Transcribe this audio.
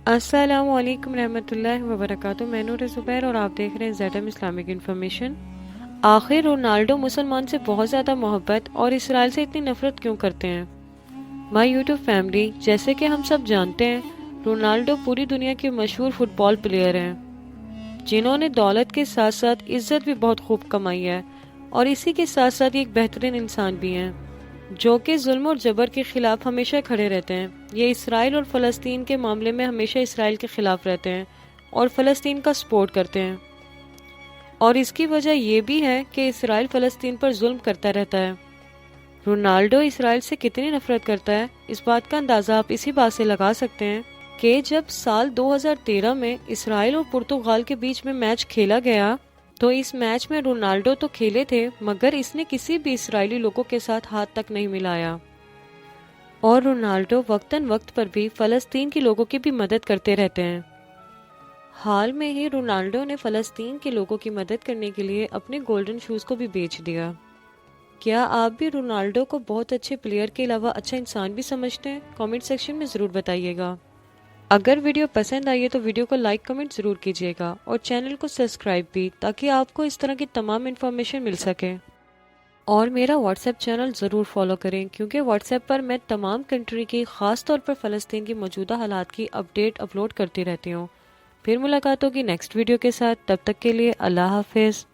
السلام علیکم رحمۃ اللہ وبرکاتہ۔ میں نور زبیر اور آپ دیکھ رہے ہیں زیڈ ایم اسلامک انفارمیشن۔ آخر رونالڈو مسلمان سے بہت زیادہ محبت اور اسرائیل سے اتنی نفرت کیوں کرتے ہیں؟ مائی یوٹیوب فیملی، جیسے کہ ہم سب جانتے ہیں، رونالڈو پوری دنیا کے مشہور فٹ بال پلیئر ہیں جنہوں نے دولت کے ساتھ ساتھ عزت بھی بہت خوب کمائی ہے، اور اسی کے ساتھ ساتھ ایک بہترین انسان بھی ہیں جو کہ ظلم اور جبر کے خلاف ہمیشہ کھڑے رہتے ہیں۔ یہ اسرائیل اور فلسطین کے معاملے میں ہمیشہ اسرائیل کے خلاف رہتے ہیں اور فلسطین کا سپورٹ کرتے ہیں، اور اس کی وجہ یہ بھی ہے کہ اسرائیل فلسطین پر ظلم کرتا رہتا ہے۔ رونالڈو اسرائیل سے کتنی نفرت کرتا ہے، اس بات کا اندازہ آپ اسی بات سے لگا سکتے ہیں کہ جب سال 2013 میں اسرائیل اور پرتگال کے بیچ میں میچ کھیلا گیا تو اس میچ میں رونالڈو تو کھیلے تھے، مگر اس نے کسی بھی اسرائیلی لوگوں کے ساتھ ہاتھ تک نہیں ملایا، اور رونالڈو وقتاً وقت پر بھی فلسطین کے لوگوں کی بھی مدد کرتے رہتے ہیں۔ حال میں ہی رونالڈو نے فلسطین کے لوگوں کی مدد کرنے کے لیے اپنے گولڈن شوز کو بھی بیچ دیا۔ کیا آپ بھی رونالڈو کو بہت اچھے پلیئر کے علاوہ اچھا انسان بھی سمجھتے ہیں؟ کامنٹ سیکشن میں ضرور بتائیے گا۔ اگر ویڈیو پسند آئی ہے تو ویڈیو کو لائک کمنٹ ضرور کیجیے گا، اور چینل کو سبسکرائب بھی، تاکہ آپ کو اس طرح کی تمام انفارمیشن مل سکے۔ اور میرا واٹس ایپ چینل ضرور فالو کریں، کیونکہ واٹس ایپ پر میں تمام کنٹری کی، خاص طور پر فلسطین کی موجودہ حالات کی اپڈیٹ اپلوڈ کرتی رہتی ہوں۔ پھر ملاقات ہوگی نیکسٹ ویڈیو کے ساتھ، تب تک کے لیے اللہ حافظ۔